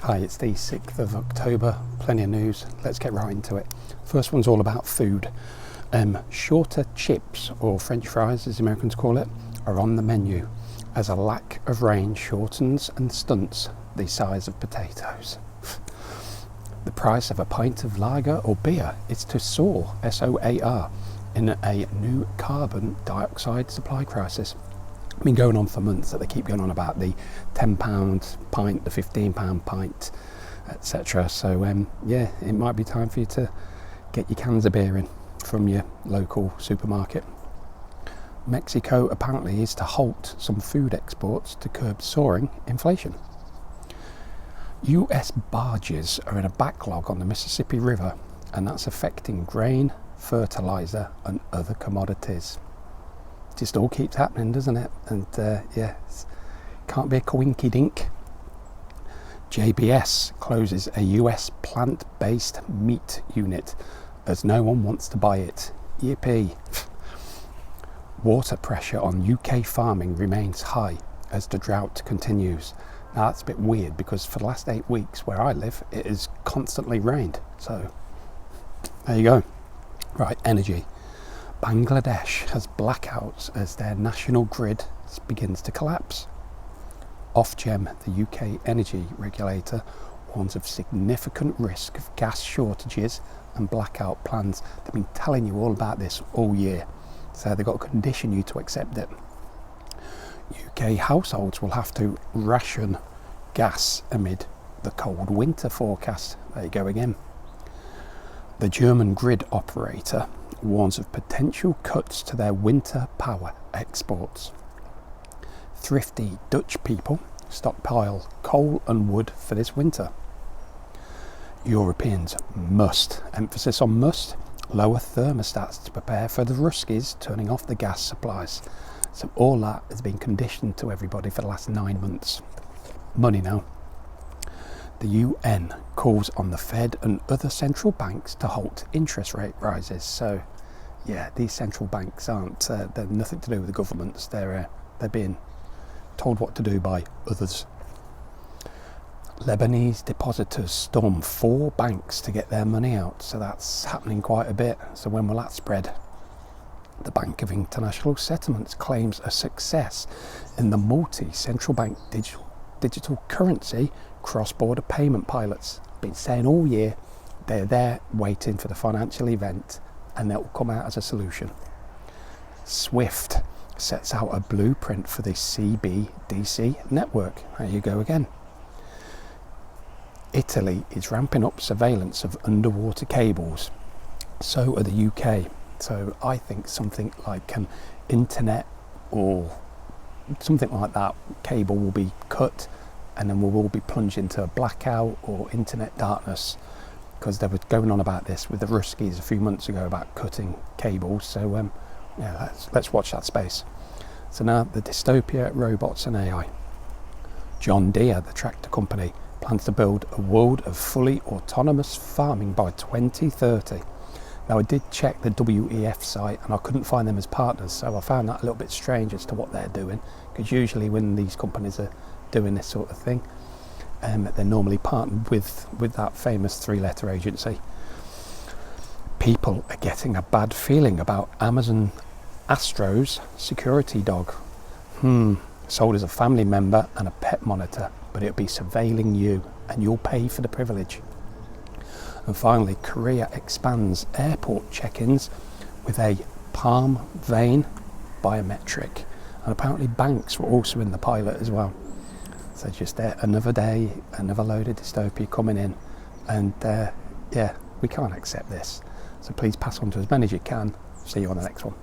Hi, it's the 6th of October, plenty of news, let's get right into it. First one's all about food. Shorter chips, or French fries as the Americans call it, are on the menu as a lack of rain shortens and stunts the size of potatoes. The price of a pint of lager or beer is to soar, S-O-A-R, in a new carbon dioxide supply crisis. Been going on for months that they keep going on about the £10 pint, the £15 pint, etc. So yeah, it might be time for you to get your cans of beer in from your local supermarket. Mexico apparently is to halt some food exports to curb soaring inflation. US barges are in a backlog on the Mississippi River, and that's affecting grain, fertilizer and other commodities. Just all keeps happening, doesn't it? And yeah, can't be a coinky dink. JBS closes a US plant-based meat unit as no one wants to buy it. Yippee. Water pressure on UK farming remains high as the drought continues. Now that's a bit weird because for the last 8 weeks where I live it has constantly rained. So there you go. Right, energy. Bangladesh has blackouts as their national grid begins to collapse. Ofgem, the UK energy regulator, warns of significant risk of gas shortages and blackout plans. They've been telling you all about this all year, so they've got to condition you to accept it. UK households will have to ration gas amid the cold winter forecast. There you go again. The German grid operator warns of potential cuts to their winter power exports. Thrifty Dutch people stockpile coal and wood for this winter. Europeans must, emphasis on must, lower thermostats to prepare for the Ruskies turning off the gas supplies. So all that has been conditioned to everybody for the last 9 months. Money now. The UN calls on the Fed and other central banks to halt interest rate rises. So yeah, these central banks aren't, they're nothing to do with the governments. They're being told what to do by others. Lebanese depositors storm 4 banks to get their money out. So that's happening quite a bit. So when will that spread? The Bank of International Settlements claims a success in the multi-central bank digital currency cross-border payment pilots. Been saying all year they're there waiting for the financial event and that will come out as a solution. SWIFT sets out a blueprint for the CBDC network. There you go again. Italy is ramping up surveillance of underwater cables. So are the UK. So I think something like an internet or something like that cable will be cut, and then we'll all be plunged into a blackout or internet darkness, because they were going on about this with the Ruskies a few months ago about cutting cables. So yeah, let's watch that space. So now the dystopia, robots and AI. John Deere, the tractor company, plans to build a world of fully autonomous farming by 2030. Now I did check the WEF site and I couldn't find them as partners, so I found that a little bit strange as to what they're doing, because usually when these companies are doing this sort of thing, they're normally partnered with that famous 3-letter agency. People are getting a bad feeling about Amazon Astro's security dog. Sold as a family member and a pet monitor, but it'll be surveilling you and you'll pay for the privilege. And finally, Korea expands airport check-ins with a palm vein biometric. And apparently banks were also in the pilot as well. So just another day, another load of dystopia coming in. And yeah, we can't accept this. So please pass on to as many as you can. See you on the next one.